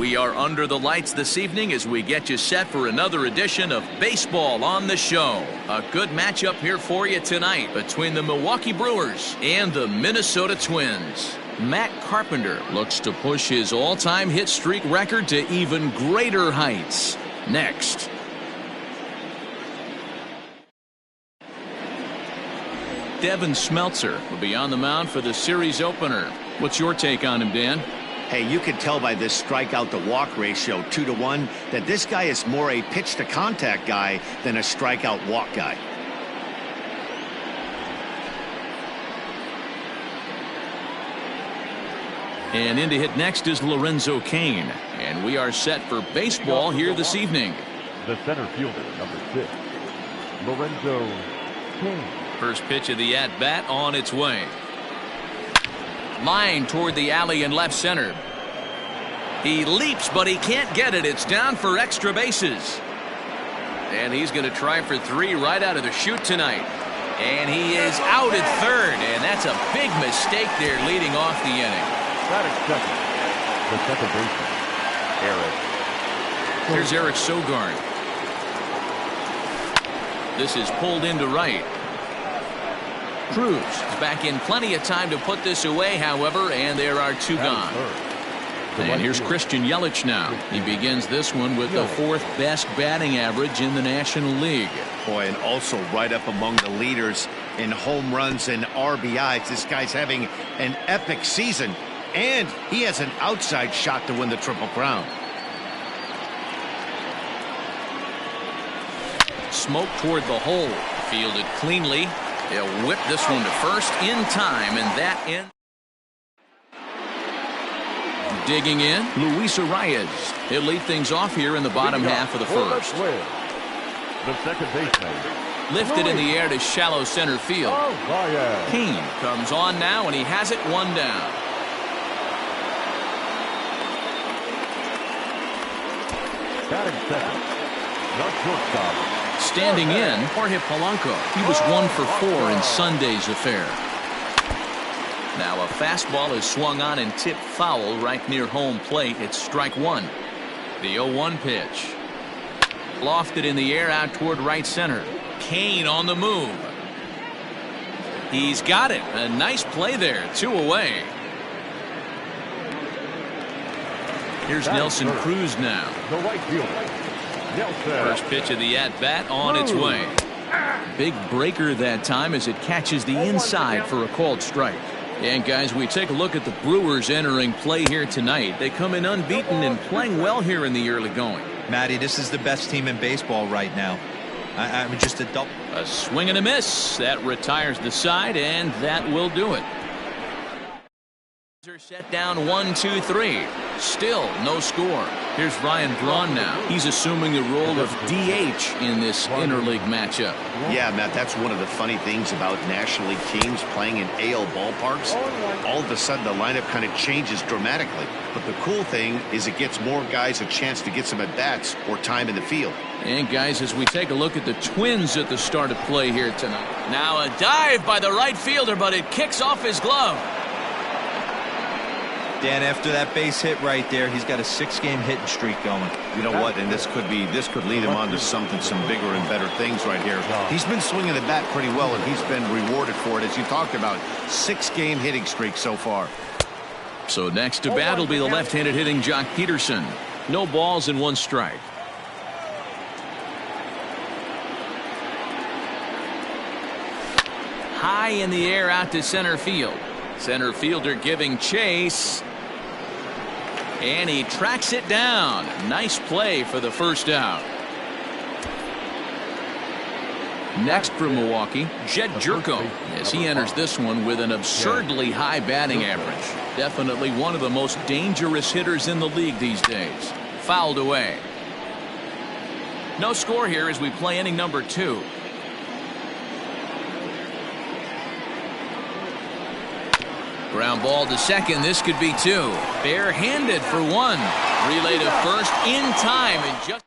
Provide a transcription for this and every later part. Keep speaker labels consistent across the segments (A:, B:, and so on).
A: We are under the lights this evening as we get you set for another edition of Baseball on the Show. A good matchup here for you tonight between the Milwaukee Brewers and the Minnesota Twins. Matt Carpenter looks to push his all-time hit streak record to even greater heights. Next. Devin Smeltzer will be on the mound for the series opener. What's your take on him, Dan?
B: Hey, you can tell by this strikeout to walk ratio 2-to-1 that this guy is more a pitch to contact guy than a strikeout walk guy.
A: And in to hit next is Lorenzo Cain. And we are set for baseball here this evening.
C: The center fielder, number 6, Lorenzo Cain.
A: First pitch of the at-bat on its way. Line toward the alley in left center. He leaps, but he can't get it. It's down for extra bases. And he's going to try for 3 right out of the chute tonight. And he is out at third, and that's a big mistake there leading off the inning.
C: Batting second, the second baseman, Eric.
A: Here's Eric Sogard. This is pulled into right. Cruz is back in plenty of time to put this away, however, and there are 2 gone. And here's Christian Yelich now. He begins this one with the 4th best batting average in the National League.
B: Boy, and also right up among the leaders in home runs and RBIs. This guy's having an epic season, and he has an outside shot to win the Triple Crown.
A: Smoke toward the hole. Fielded cleanly. They'll whip this one to first in time, and that ends. Digging in, Luis Arias. He'll lead things off here in the bottom half of the first.
C: The second baseman.
A: Lifted in the air to shallow center field. Cain comes on now, and he has it 1 down.
C: Batting second, the shortstop.
A: Standing in, Jorge Polanco. He was 1 for 4 in Sunday's affair. Now a fastball is swung on and tipped foul right near home plate. It's strike 1. The 0-1 pitch. Lofted in the air out toward right center. Cain on the move. He's got it. A nice play there. 2 away. Here's Nelson Cruz now.
C: The right fielder.
A: First pitch of the at-bat on its way. Big breaker that time as it catches the inside for a called strike. And guys, we take a look at the Brewers entering play here tonight. They come in unbeaten and playing well here in the early going.
D: Matty, this is the best team in baseball right now. I'm just a double.
A: A swing and a miss. That retires the side, and that will do it. Set down 1-2-3. Still no score. Here's Ryan Braun now. He's assuming the role of DH in this interleague matchup.
B: Yeah, Matt, that's one of the funny things about National League teams playing in AL ballparks. All of a sudden, the lineup kind of changes dramatically. But the cool thing is it gets more guys a chance to get some at-bats or time in the field.
A: And, guys, as we take a look at the Twins at the start of play here tonight. Now a dive by the right fielder, but it kicks off his glove.
D: Dan, after that base hit right there, he's got a 6-game hitting streak going.
B: You know what? And this could lead him on to some bigger and better things right here. He's been swinging the bat pretty well, and he's been rewarded for it, as you talked about. 6-game hitting streak so far.
A: So next to bat will be the left-handed hitting Jock Peterson. No balls and 1 strike. High in the air out to center field. Center fielder giving chase. And he tracks it down. Nice play for the first out. Next from Milwaukee, Jed Jerko, as he enters this one with an absurdly high batting average. Definitely one of the most dangerous hitters in the league these days. Fouled away. No score here as we play inning number 2. Ground ball to second. This could be 2. Barehanded for 1. Relay to first in time. And just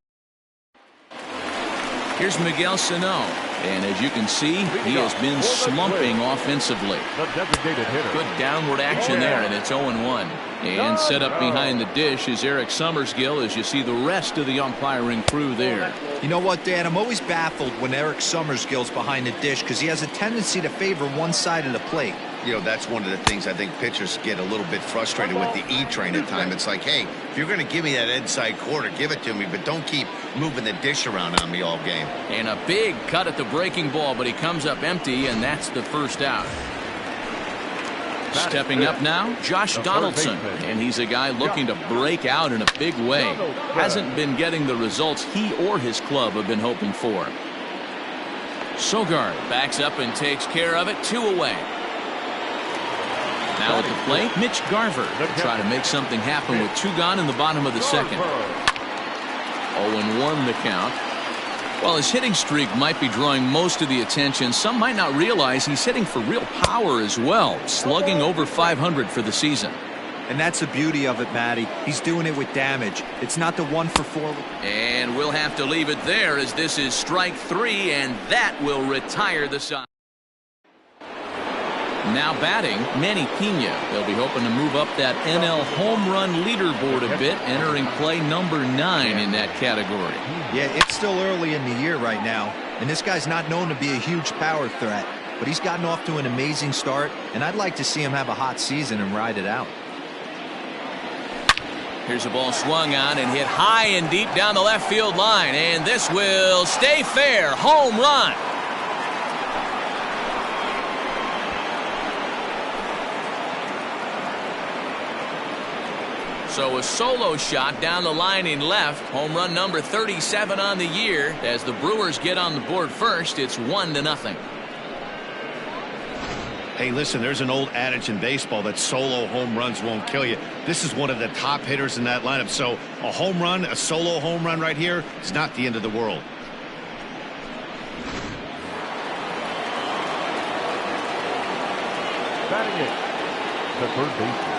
A: here's Miguel Sano. And as you can see, he has been slumping offensively.
C: The designated hitter.
A: Good downward action there, and it's 0-1. And set up behind the dish is Eric Summersgill as you see the rest of the umpiring crew there.
D: You know what, Dan? I'm always baffled when Eric Summersgill's behind the dish because he has a tendency to favor one side of the plate.
B: You know, that's one of the things I think pitchers get a little bit frustrated with the E-train at times. It's like, hey, if you're going to give me that inside quarter, give it to me, but don't keep moving the dish around on me all game.
A: And a big cut at the breaking ball, but he comes up empty, and that's the first out. Stepping up now, Josh Donaldson, and he's a guy looking to break out in a big way. Hasn't been getting the results he or his club have been hoping for. Sogard backs up and takes care of it, 2 away. Now at the plate, Mitch Garver will try to make something happen with 2 gone in the bottom of the second. 0-1 the count. While his hitting streak might be drawing most of the attention, some might not realize he's hitting for real power as well, slugging over 500 for the season.
D: And that's the beauty of it, Matty. He's doing it with damage. It's not the 1 for 4.
A: And we'll have to leave it there as this is strike 3, and that will retire the side. Now batting, Manny Pena. They'll be hoping to move up that NL home run leaderboard a bit, entering play number 9 in that category.
D: Yeah, it's still early in the year right now, and this guy's not known to be a huge power threat, but he's gotten off to an amazing start, and I'd like to see him have a hot season and ride it out.
A: Here's a ball swung on and hit high and deep down the left field line, and this will stay fair. Home run. So a solo shot down the line in left. Home run number 37 on the year. As the Brewers get on the board first, it's 1-0.
B: Hey, listen, there's an old adage in baseball that solo home runs won't kill you. This is one of the top hitters in that lineup. So a home run, a solo home run right here is not the end of the world.
C: Batting it. The third baseman.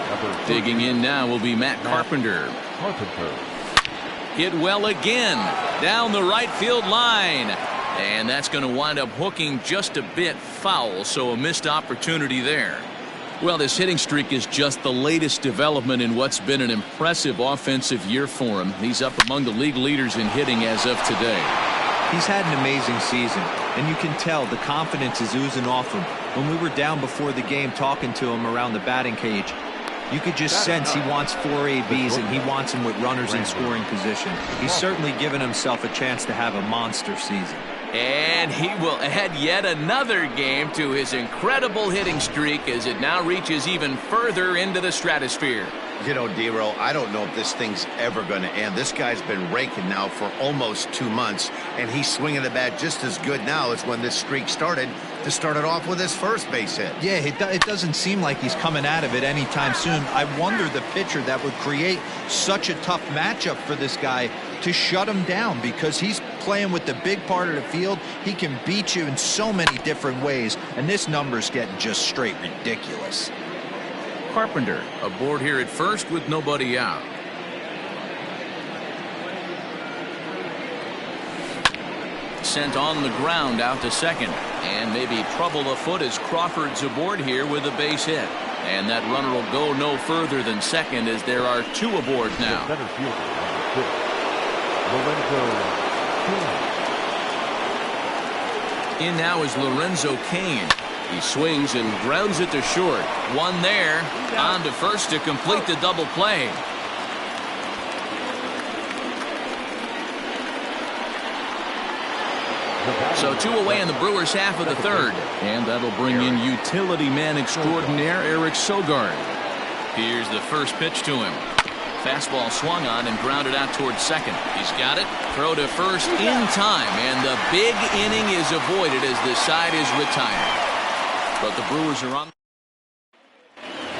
A: Digging in now will be Matt Carpenter. Hit well again down the right field line, and that's going to wind up hooking just a bit foul, so a missed opportunity there. Well, this hitting streak is just the latest development in what's been an impressive offensive year for him. He's up among the league leaders in hitting as of today.
D: He's had an amazing season, and you can tell the confidence is oozing off him. When we were down before the game talking to him around the batting cage, you could just sense he wants 4 ABs and he wants them with runners in scoring position. He's certainly given himself a chance to have a monster season.
A: And he will add yet another game to his incredible hitting streak as it now reaches even further into the stratosphere.
B: You know, D-Roll, I don't know if this thing's ever going to end. This guy's been raking now for almost 2 months, and he's swinging the bat just as good now as when this streak started, to start it off with his first base hit.
D: Yeah, it doesn't seem like he's coming out of it anytime soon. I wonder the pitcher that would create such a tough matchup for this guy to shut him down, because he's playing with the big part of the field. He can beat you in so many different ways, and this number's getting just straight ridiculous.
A: Carpenter aboard here at first with nobody out. Sent on the ground out to second, and maybe trouble afoot as Crawford's aboard here with a base hit, and that runner will go no further than second as there are 2 aboard now.
C: Center fielder, number 6,
A: In now is Lorenzo Cain. He swings and grounds it to short. 1 there. On to first to complete the double play. So 2 away in the Brewers' half of the third. And that'll bring in utility man extraordinaire Eric Sogard. Here's the first pitch to him. Fastball swung on and grounded out towards second. He's got it. Throw to first in time. And the big inning is avoided as the side is retired. But the Brewers are on.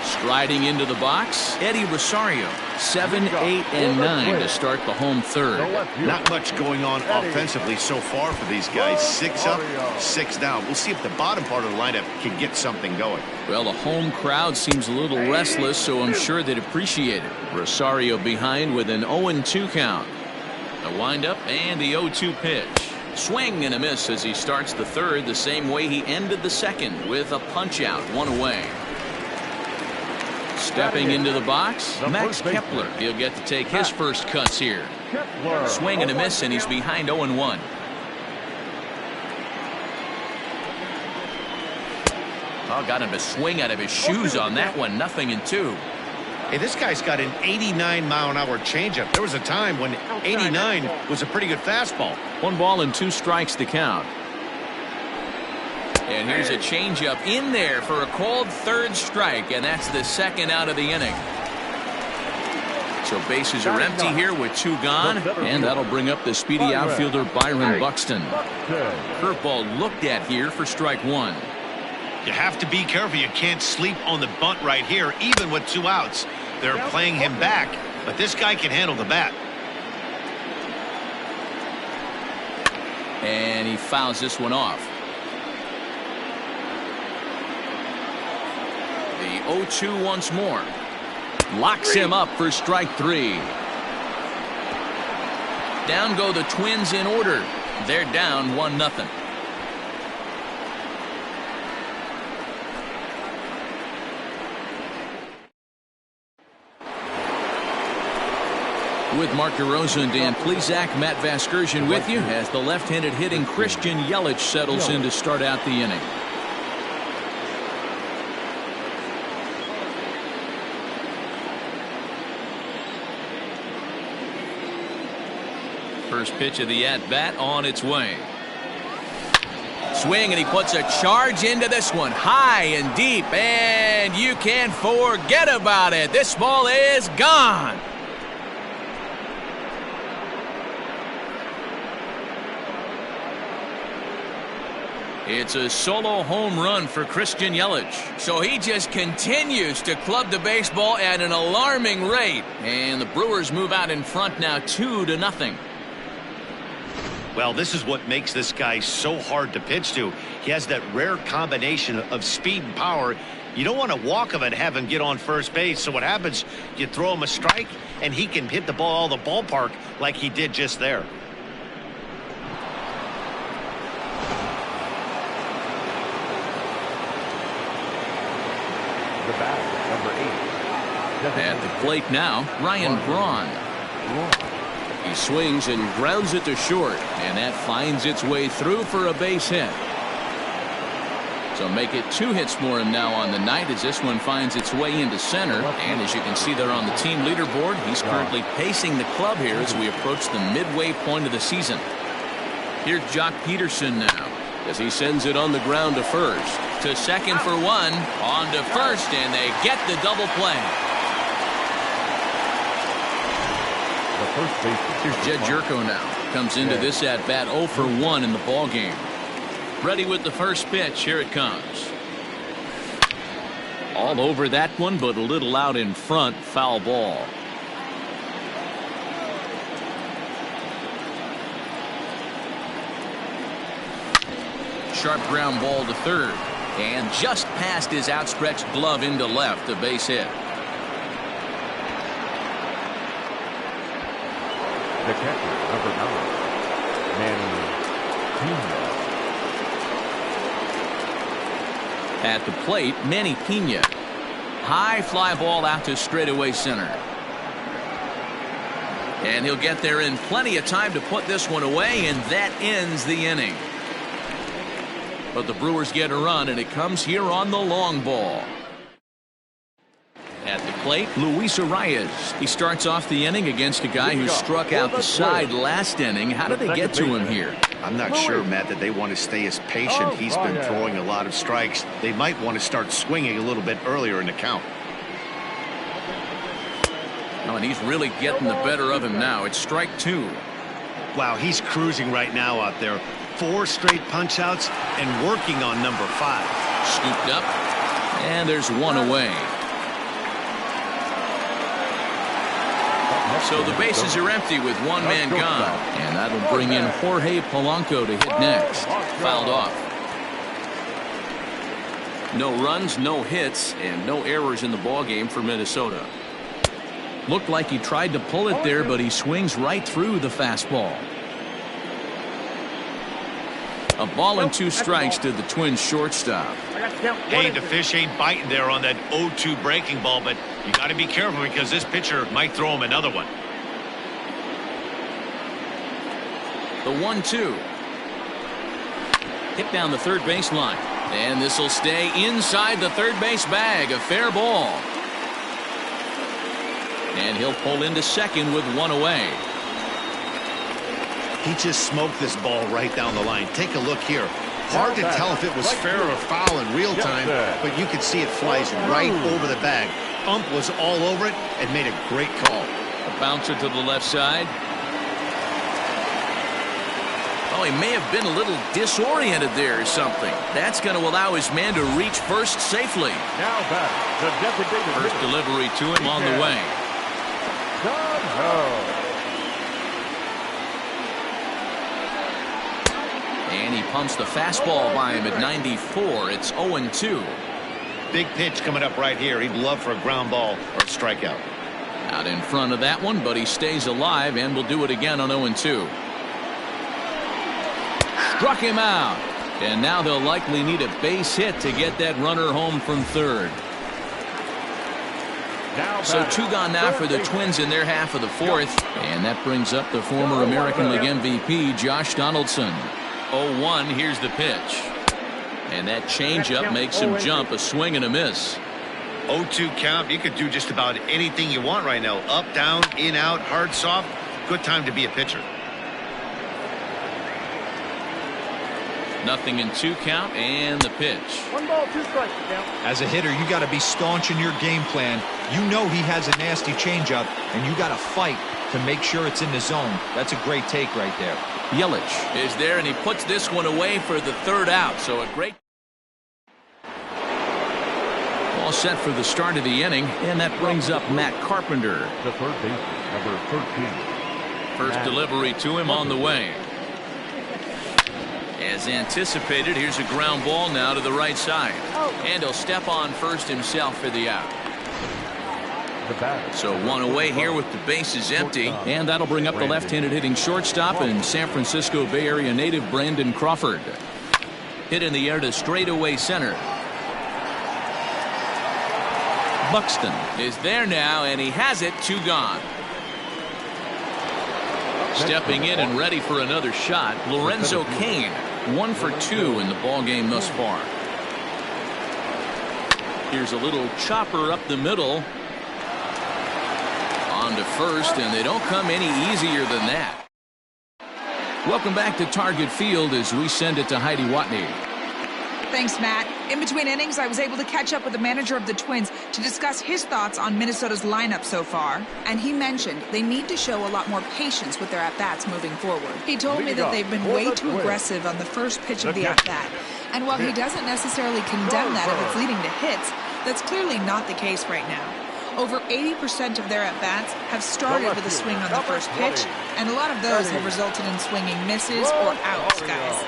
A: Striding into the box, Eddie Rosario. 7, 8, and 9 to start the home third.
B: Not much going on offensively so far for these guys. 6 up, 6 down. We'll see if the bottom part of the lineup can get something going.
A: Well, the home crowd seems a little restless, so I'm sure they'd appreciate it. Rosario behind with an 0-2 count. The windup and the 0-2 pitch. Swing and a miss as he starts the third the same way he ended the second, with a punch out, one away. Stepping into the box, Max Kepler. He'll get to take his first cuts here. Swing and a miss, and he's behind 0-1. Oh, got him to swing out of his shoes on that one. 0-2.
B: Hey, this guy's got an 89-mile-an-hour changeup. There was a time when 89 was a pretty good fastball.
A: 1 ball and 2 strikes to count. And here's a changeup in there for a called third strike, and that's the second out of the inning. So bases are empty here with 2 gone, and that'll bring up the speedy outfielder Byron Buxton. Curveball looked at here for strike 1.
B: You have to be careful. You can't sleep on the bunt right here, even with 2 outs. They're playing him back, but this guy can handle the bat.
A: And he fouls this one off. The 0-2 once more. Locks him up for strike 3. Down go the Twins in order. They're down 1-0. With Mark DeRosa and Dan Plesac, Matt Vasgersian with you as the left-handed hitting Christian Yelich settles in to start out the inning. First pitch of the at-bat on its way. Swing, and he puts a charge into this one. High and deep, and you can't forget about it. This ball is gone. It's a solo home run for Christian Yelich. So he just continues to club the baseball at an alarming rate. And the Brewers move out in front now 2-0.
B: Well, this is what makes this guy so hard to pitch to. He has that rare combination of speed and power. You don't want to walk him and have him get on first base. So what happens, you throw him a strike, and he can hit the ball out of the ballpark like he did just there.
A: At the plate now, Ryan Braun. He swings and grounds it to short, and that finds its way through for a base hit. So make it 2 hits for him now on the night as this one finds its way into center. And as you can see there on the team leaderboard, he's currently pacing the club here as we approach the midway point of the season. Here's Jock Peterson now as he sends it on the ground to first. To second for 1, on to first, and they get the double play. Here's Jed Jerko now. Comes into this at-bat 0 for 1 in the ball game. Ready with the first pitch. Here it comes. All over that one, but a little out in front. Foul ball. Sharp ground ball to third. And just past his outstretched glove into left. A base hit.
C: The catcher, number 9, Manny Pena.
A: At the plate, Manny Pena. High fly ball out to straightaway center. And he'll get there in plenty of time to put this one away, and that ends the inning. But the Brewers get a run, and it comes here on the long ball. At the plate, Luis Arias. He starts off the inning against a guy who struck out the side last inning. How did they get to him here?
B: I'm not sure, Matt, that they want to stay as patient. He's been throwing a lot of strikes. They might want to start swinging a little bit earlier in the count.
A: Oh, and he's really getting the better of him now. It's strike 2.
B: Wow, he's cruising right now out there. 4 straight punch outs and working on number 5.
A: Scooped up, and there's 1 away. So the bases are empty with 1 man gone, and that'll bring in Jorge Polanco to hit next. Fouled off. No runs, no hits, and no errors in the ballgame for Minnesota. Looked like he tried to pull it there, but he swings right through the fastball. A ball and 2 strikes to the Twins shortstop.
B: Hey, the fish ain't biting there on that 0-2 breaking ball, but you got to be careful because this pitcher might throw him another one.
A: The 1-2. Hit down the third baseline. And this will stay inside the third base bag. A fair ball. And he'll pull into second with 1 away.
B: He just smoked this ball right down the line. Take a look here. Hard to tell if it was fair or foul in real time, but you could see it flies right over the bag. Ump was all over it and made a great call.
A: A bouncer to the left side. Oh, he may have been a little disoriented there or something. That's going to allow his man to reach first safely.
C: Now back, the designated
A: First delivery to him on the way. And he pumps the fastball by him at 94. It's 0-2.
B: Big pitch coming up right here. He'd love for a ground ball or a strikeout.
A: Out in front of that one, but he stays alive and will do it again on 0-2. Struck him out. And now they'll likely need a base hit to get that runner home from third. So 2 gone now for the Twins in their half of the 4th. And that brings up the former American League MVP, Josh Donaldson. 0-1, here's the pitch. And that changeup makes him jump, a swing and a miss.
B: 0-2 count. You could do just about anything you want right now. Up, down, in, out, hard, soft. Good time to be a pitcher.
A: 0-2 count and the pitch.
C: 1 ball, 2 strikes.
D: As a hitter, you got to be staunch in your game plan. You know he has a nasty changeup, and you got to fight to make sure it's in the zone. That's a great take right there.
A: Yelich is there, and he puts this one away for the 3rd out. So a great all set for the start of the inning, and that brings up Matt Carpenter.
C: The third baseman, number 13.
A: First delivery to him on the way. As anticipated, here's a ground ball now to the right side. And he'll step on first himself for the out. So 1 away here with the bases empty. And that'll bring up the left-handed hitting shortstop and San Francisco Bay Area native Brandon Crawford. Hit in the air to straightaway center. Buxton is there now, and he has it. 2 gone. Stepping in and ready for another shot, Lorenzo Cain. 1 for 2 in the ball game thus far. Here's a little chopper up the middle. On to first, and they don't come any easier than that. Welcome back to Target Field as we send it to Heidi Watney.
E: Thanks, Matt. In between innings, I was able to catch up with the manager of the Twins to discuss his thoughts on Minnesota's lineup so far. And he mentioned they need to show a lot more patience with their at-bats moving forward. He told me that they've been way too aggressive on the first pitch of the at-bat. And while he doesn't necessarily condemn that if it's leading to hits, that's clearly not the case right now. Over 80% of their at-bats have started with a swing on the first pitch, and a lot of those have resulted in swinging misses or outs, guys.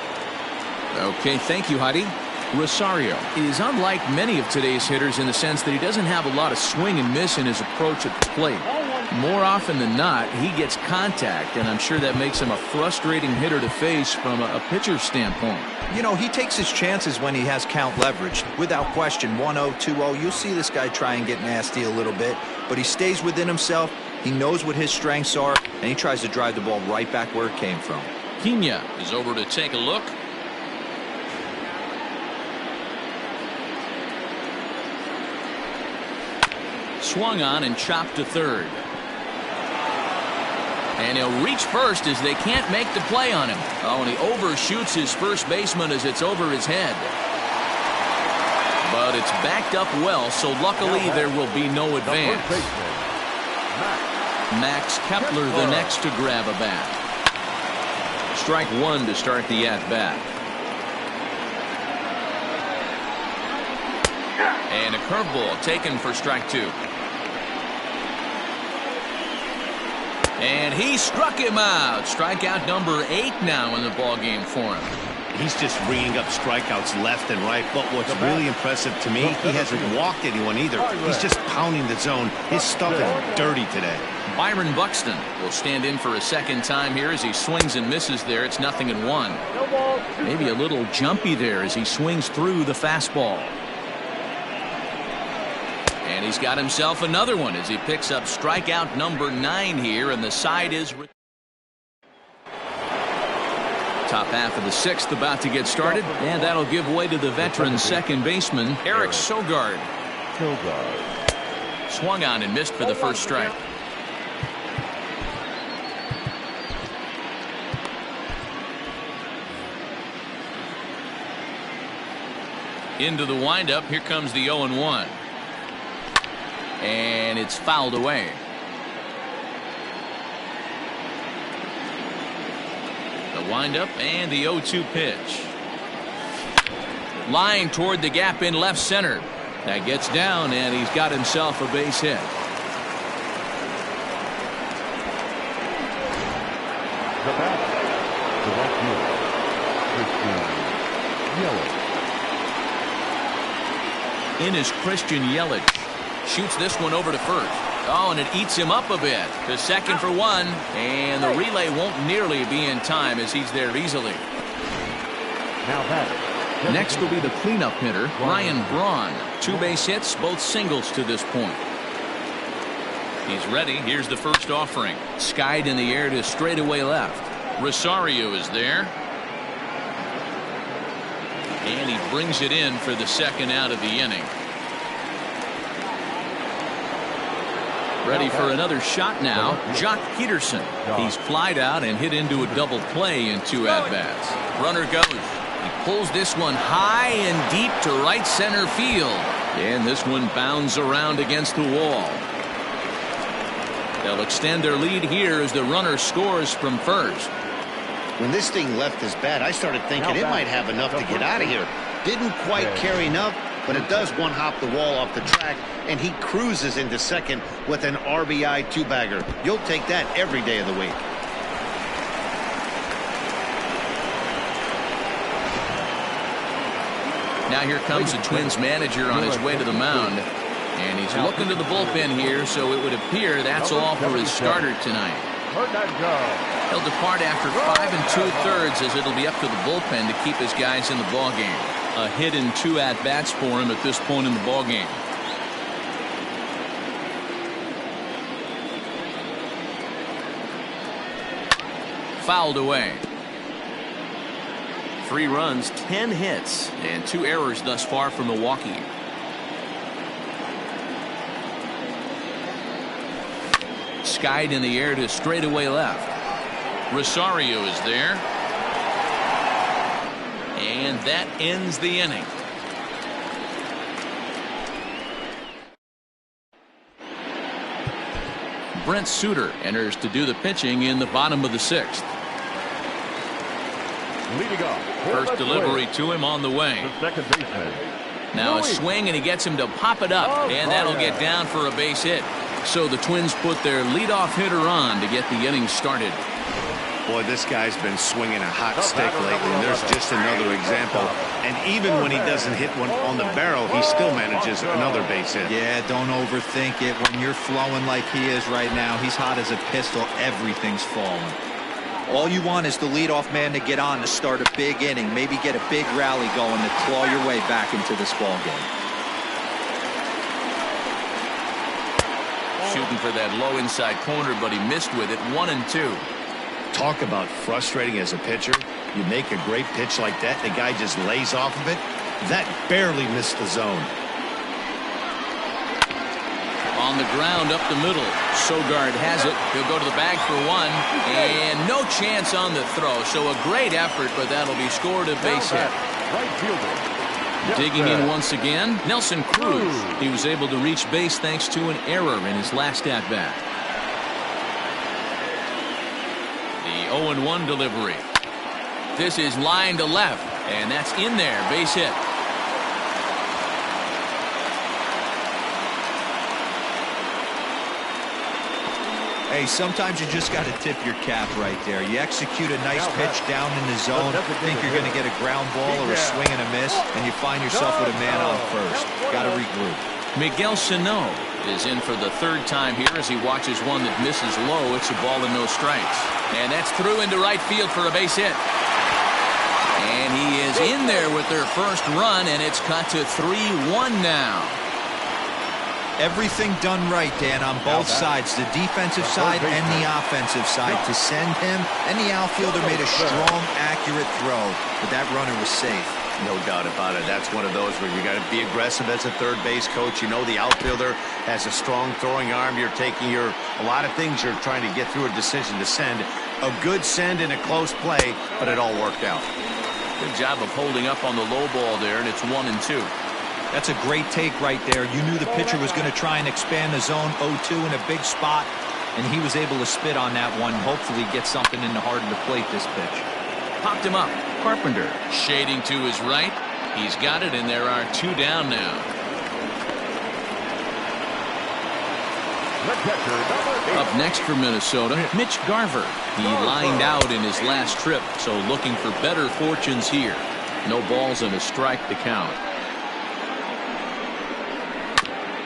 A: Okay, thank you, Heidi. Rosario is unlike many of today's hitters in the sense that he doesn't have a lot of swing and miss in his approach at the plate. More often than not, he gets contact, and I'm sure that makes him a frustrating hitter to face from a pitcher's standpoint.
D: You know, he takes his chances when he has count leveraged. Without question, 1-0, 2-0, you'll see this guy try and get nasty a little bit, but he stays within himself. He knows what his strengths are, and he tries to drive the ball right back where it came from.
A: Pena is over to take a look. Swung on and chopped to third. And he'll reach first as they can't make the play on him. Oh, and he overshoots his first baseman as it's over his head. But it's backed up well, so luckily there will be no advance. Max Kepler the next to grab a bat. Strike 1 to start the at-bat. And a curveball taken for strike 2. And he struck him out. Strikeout number 8 now in the ballgame for him.
B: He's just ringing up strikeouts left and right. But what's really impressive to me, he hasn't walked anyone either. He's just pounding the zone. His stuff is dirty today.
A: Byron Buxton will stand in for a second time here as he swings and misses there. It's 0-1. Maybe a little jumpy there as he swings through the fastball. And he's got himself another one as he picks up strikeout number 9 here, and the side is top half of the 6th about to get started, and that'll give way to the veteran second baseman Eric Sogard. Swung on and missed for the first strike. Into the windup. Here comes the 0-1. And it's fouled away. The windup and the 0-2 pitch. Line toward the gap in left center. That gets down, and he's got himself a base hit.
C: The batter, the right fielder, Christian Yelich.
A: In is Christian Yelich. Shoots this one over to first. Oh, and it eats him up a bit. To second for 1, and the relay won't nearly be in time as he's there easily.
C: Now batter.
A: Next will be the cleanup hitter, Ryan Braun. 2 base hits, both singles to this point. He's ready. Here's the first offering. Skied in the air to straightaway left. Rosario is there. And he brings it in for the second out of the inning. Ready for another shot now, Jock Peterson. He's flied out and hit into a double play in 2 at-bats. Runner goes. He pulls this one high and deep to right center field. And this one bounds around against the wall. They'll extend their lead here as the runner scores from first.
B: When this thing left his bat, I started thinking it might have enough to get out of here. Didn't quite carry enough, but it does one-hop the wall off the track, and he cruises into second with an RBI 2-bagger. You'll take that every day of the week.
A: Now here comes the Twins manager on his way to the mound. And he's looking to the bullpen here, so it would appear that's all for his starter tonight. He'll depart after 5 2/3 as it'll be up to the bullpen to keep his guys in the ballgame. A hit in 2 at-bats for him at this point in the ballgame. Fouled away. 3 runs, 10 hits, and 2 errors thus far for Milwaukee. Skied in the air to straightaway left. Rosario is there. And that ends the inning. Brent Suter enters to do the pitching in the bottom of the 6th.
C: Leading off.
A: First delivery to him on the way.
C: The second baseman.
A: Now a swing, and he gets him to pop it up, and that'll get down for a base hit. So the Twins put their leadoff hitter on to get the inning started.
B: Boy, this guy's been swinging a hot stick lately, and there's just another example. And even when he doesn't hit one on the barrel, he still manages another base hit.
D: Yeah, don't overthink it. When you're flowing like he is right now, he's hot as a pistol. Everything's falling. All you want is the leadoff man to get on to start a big inning, maybe get a big rally going to claw your way back into this ball game.
A: Shooting for that low inside corner, but he missed with it. 1-2.
B: Talk about frustrating as a pitcher. You make a great pitch like that, the guy just lays off of it. That barely missed the zone.
A: On the ground up the middle. Sogard has it. He'll go to the bag for 1. And no chance on the throw. So a great effort, but that'll be scored a base hit.
C: Right fielder.
A: Digging in once again, Nelson Cruz. He was able to reach base thanks to an error in his last at-bat. The 0-1 delivery. This is line to left, and that's in there. Base hit.
D: Hey, sometimes you just got to tip your cap right there. You execute a nice pitch down in the zone, think you're going to get a ground ball or a swing and a miss, and you find yourself with a man on first. Got to regroup.
A: Miguel Sano is in for the third time here as he watches one that misses low. It's a ball and no strikes. And that's through into right field for a base hit. And he is in there with their first run, and it's cut to 3-1 now.
D: Everything done right, Dan, on both sides, the defensive side and the offensive side. To send him, and the outfielder made a strong, accurate throw, but that runner was safe.
B: No doubt about it. That's one of those where you got to be aggressive as a third base coach. You know the outfielder has a strong throwing arm. You're taking a lot of things you're trying to get through a decision to send. A good send in a close play, but it all worked out.
A: Good job of holding up on the low ball there, and it's 1-2.
D: That's a great take right there. You knew the pitcher was going to try and expand the zone 0-2 in a big spot, and he was able to spit on that one. Hopefully get something in the heart of the plate this pitch.
A: Popped him up. Carpenter shading to his right. He's got it, and there are 2 down now. Up next for Minnesota, Mitch Garver. He lined out in his last trip, so looking for better fortunes here. No balls and a strike to count.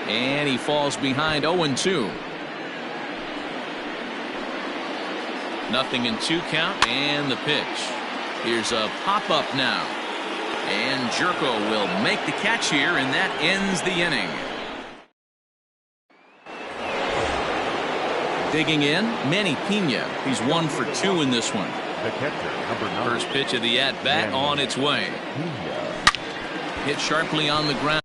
A: And he falls behind 0-2. Nothing in 2 count, and the pitch. Here's a pop-up now. And Jerko will make the catch here, and that ends the inning. Digging in, Manny Pena. He's 1 for 2 in this one.
C: The catcher, number 9.
A: First pitch of the at-bat on its way. Hit sharply on the ground.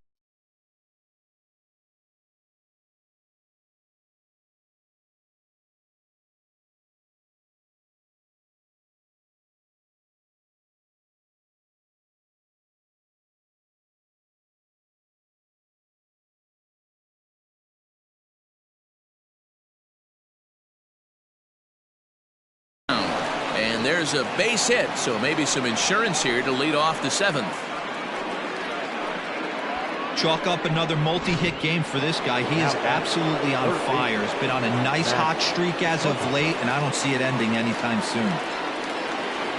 A: And there's a base hit, so maybe some insurance here to lead off the 7th.
D: Chalk up another multi-hit game for this guy. He is absolutely on fire. He's been on a nice hot streak as of late, and I don't see it ending anytime soon.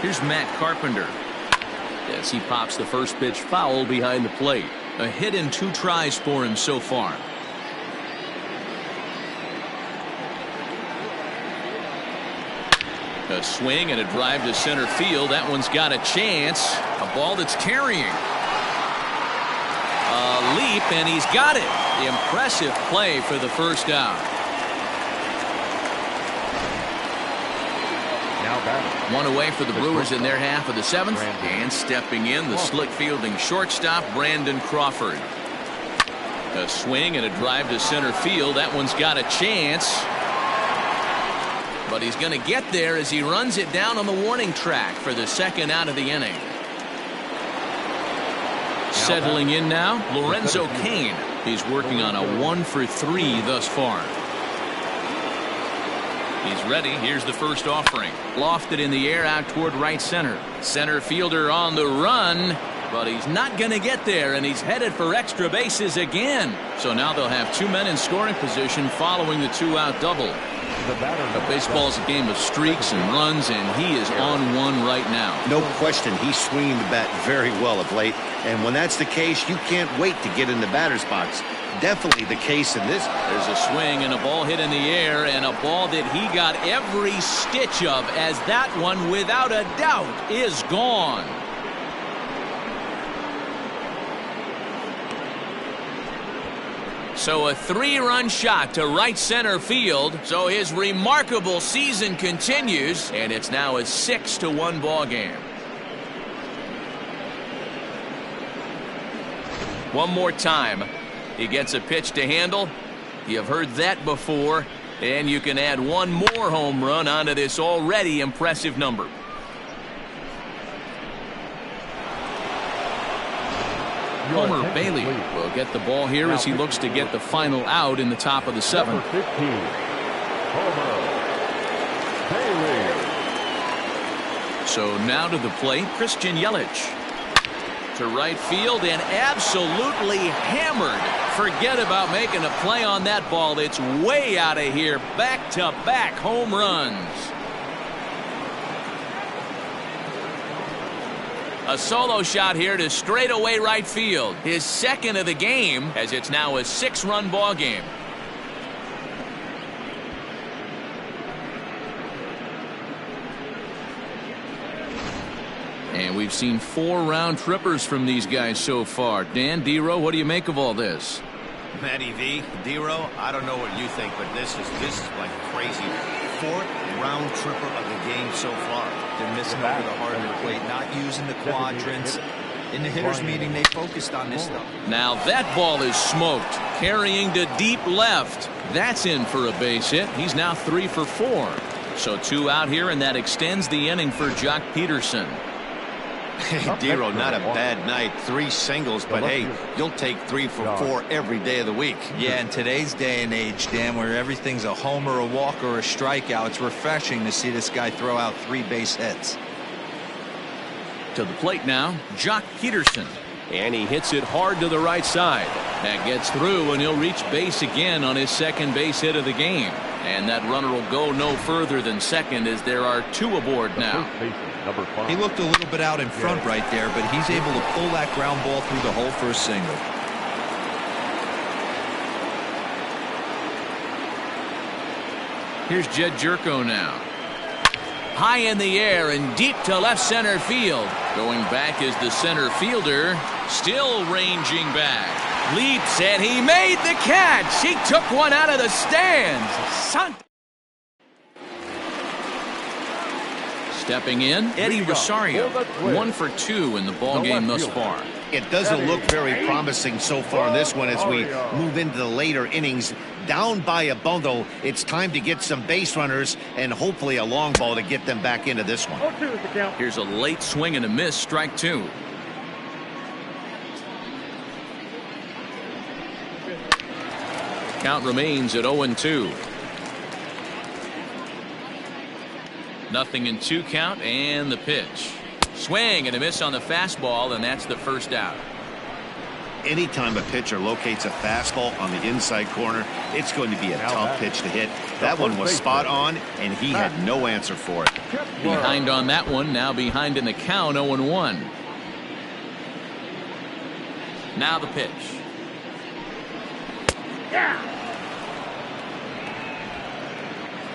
A: Here's Matt Carpenter as he pops the first pitch foul behind the plate. A hit in 2 tries for him so far. A swing and a drive to center field. That one's got a chance. A ball that's carrying. A leap, and he's got it. Impressive play for the first out. One away for the Brewers in their half of the 7th. And stepping in, the slick fielding shortstop, Brandon Crawford. A swing and a drive to center field. That one's got a chance. But he's going to get there as he runs it down on the warning track for the second out of the inning. Settling in now, Lorenzo Cain. He's working on a 1 for 3 thus far. He's ready. Here's the first offering. Lofted in the air out toward right center. Center fielder on the run, but he's not going to get there, and he's headed for extra bases again. So now they'll have 2 men in scoring position following the 2-out double. Baseball's a game of streaks and runs, and he is on one right now.
B: No question, he's swinging the bat very well of late, and when that's the case, you can't wait to get in the batter's box. Definitely the case in this.
A: There's a swing and a ball hit in the air, and a ball that he got every stitch of, as that one, without a doubt, is gone. So a 3-run shot to right center field. So his remarkable season continues, and it's now a 6-1 ball game. One more time. He gets a pitch to handle. You've heard that before, and you can add one more home run onto this already impressive number. Homer Bailey will get the ball here as he looks to get the final out in the top of the 7th.
C: Number 15, Homer Bailey.
A: So now to the plate, Christian Yelich. To right field and absolutely hammered. Forget about making a play on that ball. It's way out of here. Back-to-back home runs. A solo shot here to straightaway right field. His second of the game, as it's now a 6-run ball game. And we've seen 4 round trippers from these guys so far. Dan, D-Row, what do you make of all this?
B: Matty V, D-Row, I don't know what you think, but this is like crazy. 4th round tripper of the game so far.
D: They're missing over the heart of the plate, not using the quadrants. In the hitters meeting, they focused on this stuff.
A: Now that ball is smoked, carrying to deep left. That's in for a base hit. He's now 3 for 4. So 2 out here, and that extends the inning for Jock Peterson.
B: Hey, D-Row, not a bad night. 3 singles, but hey, you'll take 3 for 4 every day of the week.
D: Yeah, in today's day and age, Dan, where everything's a homer, a walk, or a strikeout, it's refreshing to see this guy throw out 3 base hits.
A: To the plate now, Jock Peterson. And he hits it hard to the right side. That gets through, and he'll reach base again on his second base hit of the game. And that runner will go no further than second, as there are 2 aboard now.
D: He looked a little bit out in front right there, but he's able to pull that ground ball through the hole for a single.
A: Here's Jed Jerko now. High in the air and deep to left center field. Going back is the center fielder, still ranging back. Leaps, and he made the catch. He took one out of the stands. Stepping in, Eddie Rosario. 1 for 2 in the ball game thus far.
B: It doesn't look very promising so far in this one as we move into the later innings. Down by a bundle, it's time to get some base runners and hopefully a long ball to get them back into this one.
A: Here's a late swing and a miss, strike 2. Count remains at 0-2. Nothing in 2 count, and the pitch. Swing and a miss on the fastball, and that's the first out.
B: Anytime a pitcher locates a fastball on the inside corner, it's going to be a tough pitch to hit. That one was spot on, and he had no answer for it.
A: Behind on that one, now behind in the count, 0-1. Now the pitch.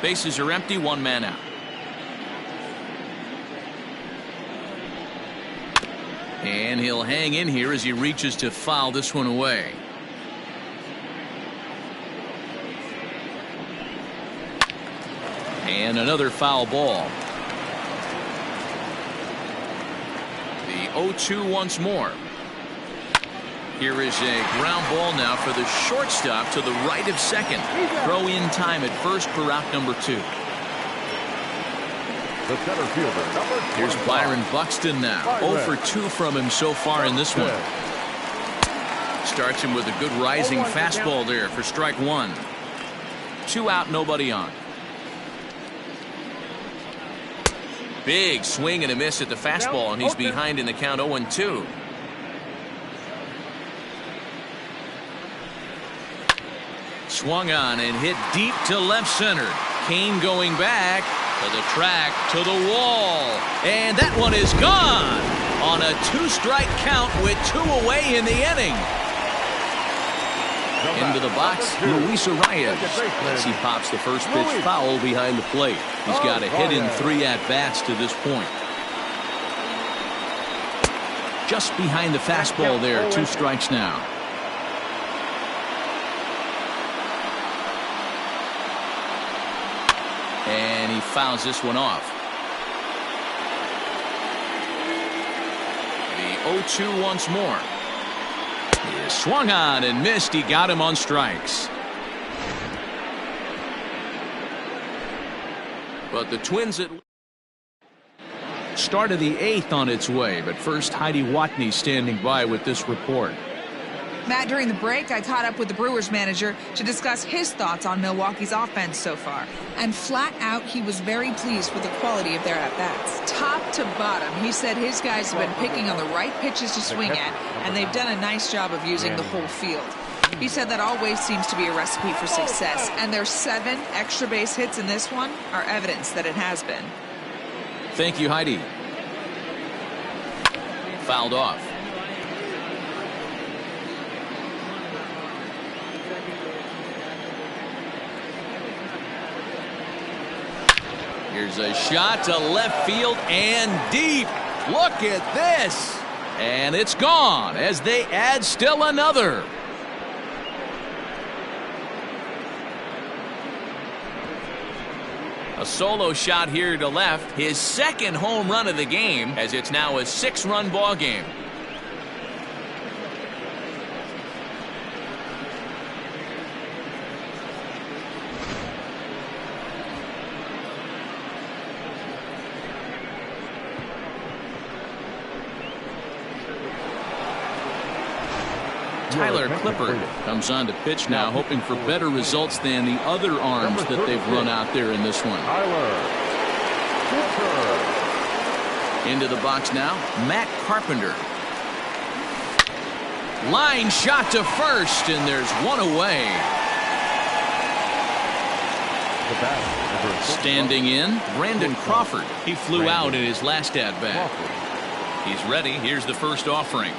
A: Bases are empty, 1 man out. And he'll hang in here as he reaches to foul this one away. And another foul ball. The 0-2 once more. Here is a ground ball now for the shortstop to the right of second. Throw in time at first for out number 2.
C: The center fielder, number 25.
A: Here's Byron Buxton now. 0 for 2 from him so far in this one. Starts him with a good rising fastball there for strike 1. 2 out, nobody on. Big swing and a miss at the fastball, and he's behind in the count 0-2. Swung on and hit deep to left center. Kane going back to the track, to the wall, and that one is gone on a 2-strike count with 2 away in the inning. Into the box, Luis Arias, as he pops the first pitch foul behind the plate. He's got a hit in 3 at-bats to this point. Just behind the fastball there, 2 strikes now. And he fouls this one off. The 0-2 once more. He swung on and missed. He got him on strikes. But the Twins at start of the 8th on its way. But first, Heidi Watney standing by with this report.
E: Matt, during the break, I caught up with the Brewers manager to discuss his thoughts on Milwaukee's offense so far. And flat out, he was very pleased with the quality of their at-bats. Top to bottom, he said his guys have been picking on the right pitches to swing at, and they've done a nice job of using the whole field. He said that always seems to be a recipe for success, and their 7 extra base hits in this one are evidence that it has been.
A: Thank you, Heidi. fouled off. Here's a shot to left field and deep. Look at this. And it's gone as they add still another. A solo shot here to left. His second home run of the game, as it's now a 6-run ball game. Tyler Clippard comes on to pitch now, hoping for better results than the other arms that they've run out there in this one. Into the box now, Matt Carpenter. Line shot to first, and there's one away. Standing in, Brandon Crawford. He flew out in his last at-bat. He's ready. Here's the first offering.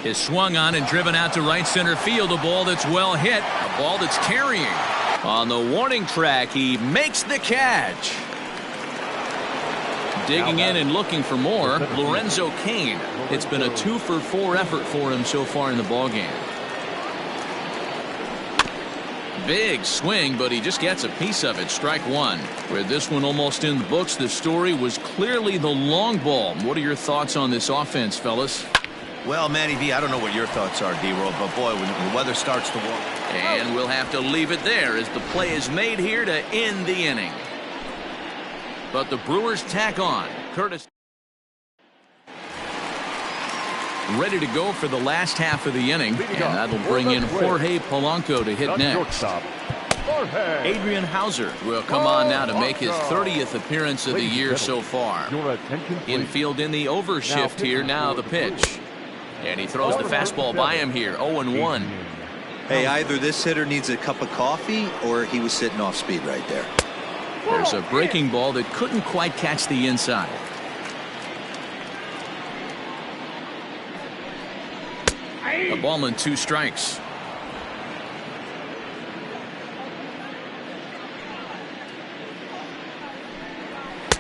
A: Is swung on and driven out to right center field. A ball that's well hit. A ball that's carrying. On the warning track, he makes the catch. Digging in and looking for more, Lorenzo Cain. It's been a 2-for-4 effort for him so far in the ballgame. Big swing, but he just gets a piece of it. Strike one. With this one almost in the books, the story was clearly the long ball. What are your thoughts on this offense, fellas?
B: Well, Manny V, I don't know what your thoughts are, D-Roll, but boy, when the weather starts to warm.
A: And we'll have to leave it there as the play is made here to end the inning. But the Brewers tack on. Curtis ready to go for the last half of the inning, and that'll bring in Jorge Polanco to hit next. Adrian Hauser will come on now to make his 30th appearance of the year so far. Infield in the overshift here. Now the pitch. And he throws the fastball by him here. 0-1.
D: Hey, either this hitter needs a cup of coffee or he was sitting off speed right there.
A: There's a breaking ball that couldn't quite catch the inside. A ball and 2 strikes.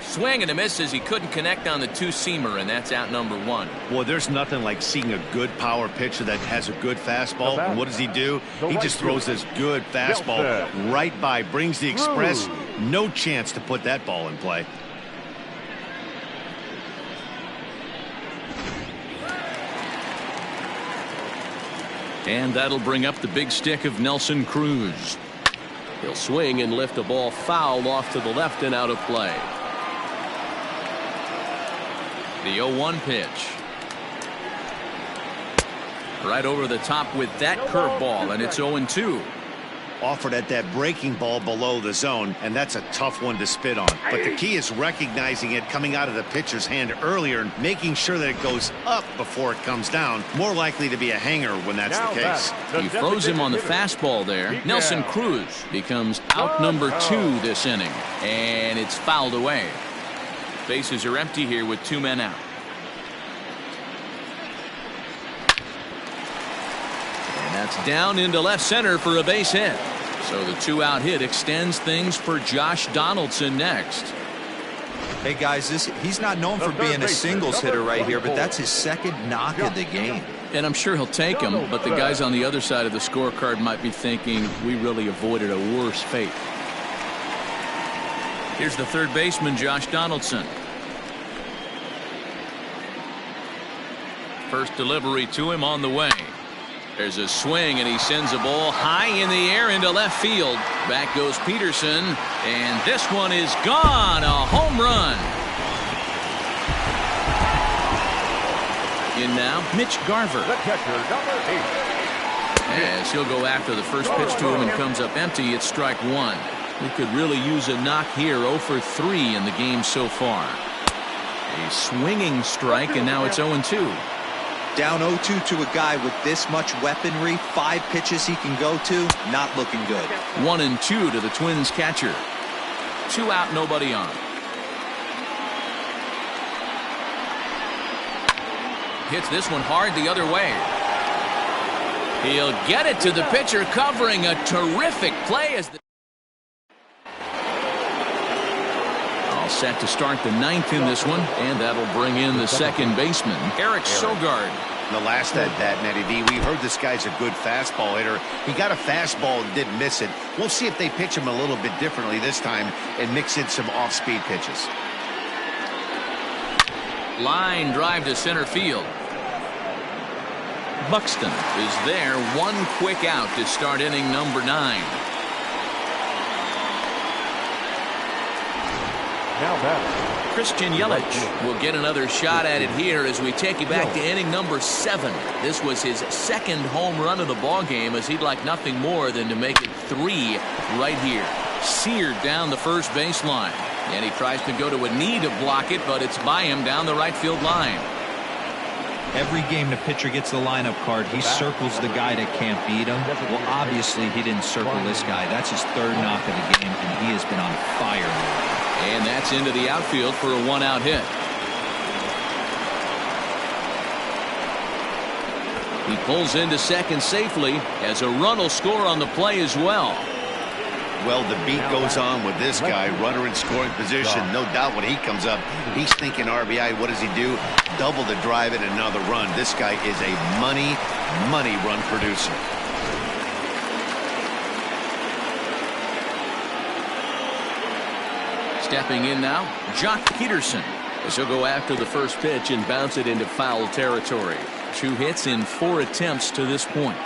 A: Swing and a miss as he couldn't connect on the 2-seamer, and that's out number 1.
B: Well, there's nothing like seeing a good power pitcher that has a good fastball. And what does he do? He just throws this good fastball right by, brings the express. No chance to put that ball in play.
A: And that'll bring up the big stick of Nelson Cruz. He'll swing and lift a ball foul off to the left and out of play. The 0-1 pitch. Right over the top with that curveball, and it's 0-2.
B: Offered at that breaking ball below the zone, and that's a tough one to spit on. But the key is recognizing it coming out of the pitcher's hand earlier and making sure that it goes up before it comes down. More likely to be a hanger when that's the case.
A: He froze him on the fastball there. Nelson Cruz becomes out number 2 this inning, and it's fouled away. Bases are empty here with 2 men out. And that's down into left center for a base hit. So the 2-out hit extends things for Josh Donaldson next.
D: Hey guys, he's not known for being a singles hitter right here, but that's his second knock of the game.
A: And I'm sure he'll take him, but the guys on the other side of the scorecard might be thinking we really avoided a worse fate. Here's the third baseman, Josh Donaldson. First delivery to him on the way. There's a swing, and he sends a ball high in the air into left field. Back goes Peterson, and this one is gone. A home run. In now, Mitch Garver.
C: The catcher, number 8.
A: As he'll go after the first pitch to him and comes up empty, it's strike 1. He could really use a knock here. 0 for 3 in the game so far. A swinging strike, and now it's 0-2.
D: Down 0-2 to a guy with this much weaponry, 5 pitches he can go to, not looking good.
A: 1-2 to the Twins catcher. 2 out, nobody on. hits this one hard the other way. He'll get it to the pitcher, covering a terrific play as the all set to start the ninth in this one, and that'll bring in the second baseman, Eric Sogard.
B: The last at bat, Matty V, we heard this guy's a good fastball hitter. He got a fastball and didn't miss it. We'll see if they pitch him a little bit differently this time and mix in some off-speed pitches.
A: Line drive to center field. Buxton is there, one quick out to start inning number 9.
C: Now batting,
A: Christian Yelich will get another shot at it here as we take you back to inning number 7. This was his second home run of the ball game, as he'd like nothing more than to make it 3 right here. Seared down the first baseline, and he tries to go to a knee to block it, but it's by him down the right field line.
D: Every game the pitcher gets the lineup card, he circles the guy that can't beat him. Well, obviously he didn't circle this guy. That's his 3rd knock of the game, and he has been on fire.
A: And that's into the outfield for a 1-out hit. He pulls into second safely, as a run will score on the play as well.
B: Well, the beat goes on with this guy, runner in scoring position. No doubt when he comes up, he's thinking RBI. What does he do? Double the drive and another run. This guy is a money run producer.
A: Stepping in now, Jock Peterson, as he'll go after the first pitch and bounce it into foul territory. 2 hits in 4 attempts to this point.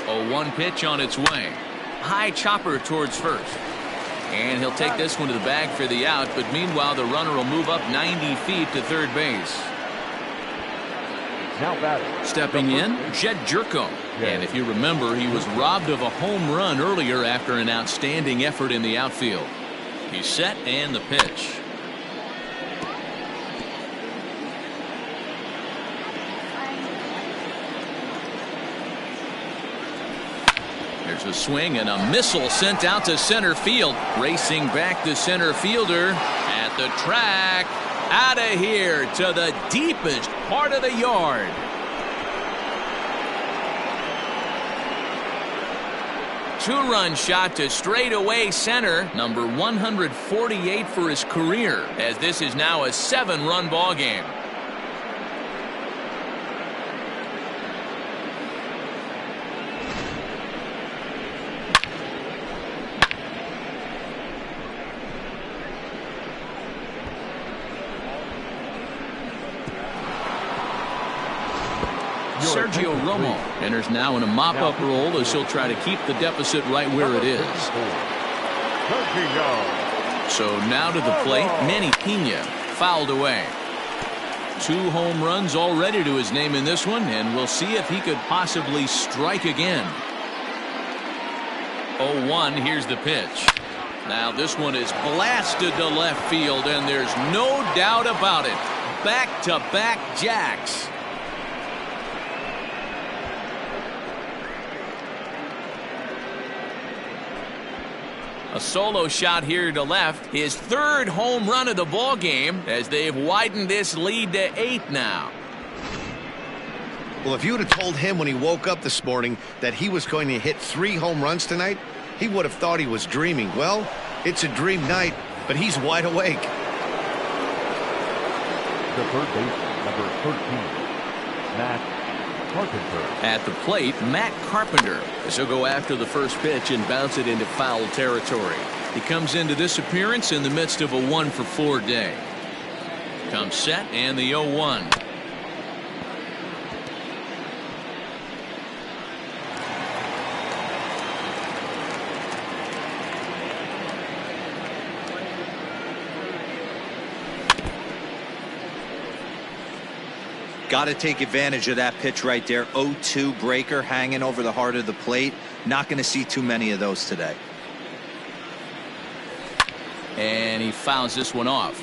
A: 0-1 pitch on its way. High chopper towards first. And he'll take this one to the bag for the out, but meanwhile the runner will move up 90 feet to third base.
C: now batting.
A: Stepping in, Jed Jerko. And if you remember, he was robbed of a home run earlier after an outstanding effort in the outfield. He's set, and the pitch. There's a swing and a missile sent out to center field. Racing back the center fielder at the track. Out of here to the deepest part of the yard. Two-run shot to straightaway center, number 148 for his career, as this is now a 7-run ball game. Sergio Romo enters now in a mop-up role as he'll try to keep the deficit right where it is. So now to the plate, Manny Pena fouled away. 2 home runs already to his name in this one, and we'll see if he could possibly strike again. 0-1, here's the pitch. Now this one is blasted to left field, and there's no doubt about it. Back-to-back jacks. A solo shot here to left, his 3rd home run of the ball game, as they've widened this lead to 8 now.
B: Well, if you would have told him when he woke up this morning that he was going to hit 3 home runs tonight, he would have thought he was dreaming. Well, it's a dream night, but he's wide awake.
C: The third baseman, number 13, Matt Carpenter.
A: At the plate, Matt Carpenter, as he'll go after the first pitch and bounce it into foul territory. He comes into this appearance in the midst of a 1-for-4 day. Comes set, and the 0-1.
D: Got to take advantage of that pitch right there. 0-2 breaker hanging over the heart of the plate. Not going to see too many of those today.
A: And he fouls this one off.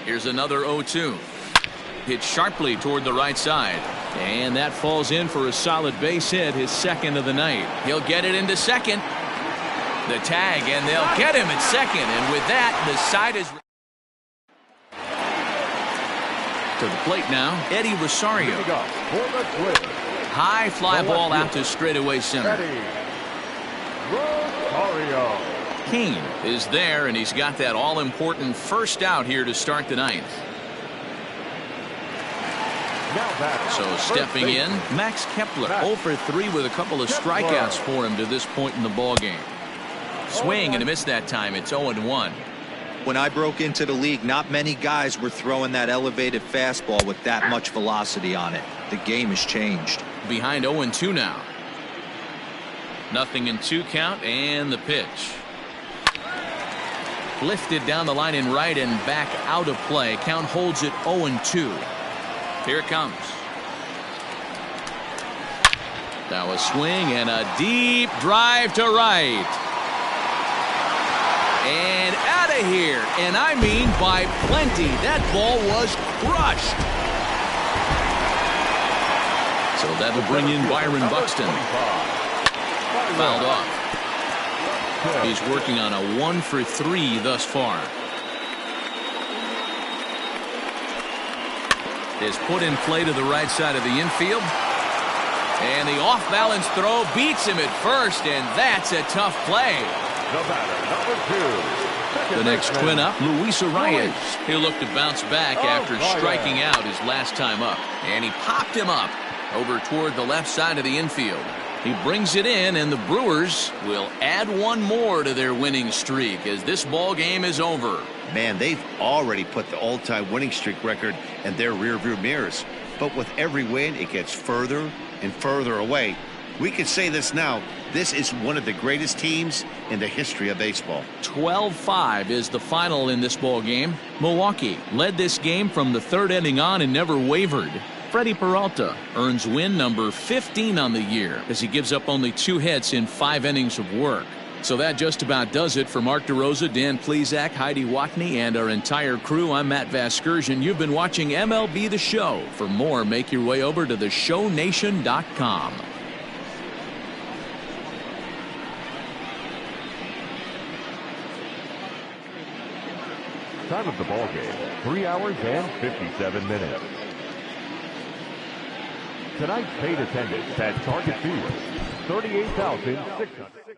A: Here's another 0-2. Hit sharply toward the right side. And that falls in for a solid base hit, his 2nd of the night. He'll get it into second. The tag, and they'll get him at second. And with that, the side is to the plate now. Eddie Rosario. High fly ball out to straightaway center.
C: Rosario.
A: Kane is there, and he's got that all-important first out here to start the ninth. So stepping in, Max Kepler 0 for 3 with a couple of strikeouts for him to this point in the ballgame. Swing and a miss that time. It's 0-1.
D: When I broke into the league, not many guys were throwing that elevated fastball with that much velocity on it. The game has changed.
A: Behind 0-2 now. 0-2 count, and the pitch. Lifted down the line in right and back out of play. Count holds it 0-2. Here it comes. Now a swing and a deep drive to right. And out of here. And I mean by plenty. That ball was crushed. So that'll bring in Byron Buxton. Fouled off. He's working on a 1 for 3 thus far. Is put in play to the right side of the infield. And the off-balance throw beats him at first, and that's a tough play. The next twin up, Luis Arias. He'll look to bounce back after striking out his last time up. And he popped him up over toward the left side of the infield. He brings it in, and the Brewers will add one more to their winning streak as this ball game is over.
B: Man, they've already put the all-time winning streak record in their rearview mirrors. But with every win, it gets further and further away. We can say this now. This is one of the greatest teams in the history of baseball.
A: 12-5 is the final in this ball game. Milwaukee led this game from the third inning on and never wavered. Freddie Peralta earns win number 15 on the year as he gives up only 2 hits in 5 innings of work. So that just about does it for Mark DeRosa, Dan Plesac, Heidi Watney, and our entire crew. I'm Matt Vasgersian. You've been watching MLB The Show. For more, make your way over to theshownation.com.
C: Time of the ball game, 3 hours and 57 minutes. Tonight's paid attendance at Target Field, 38,600.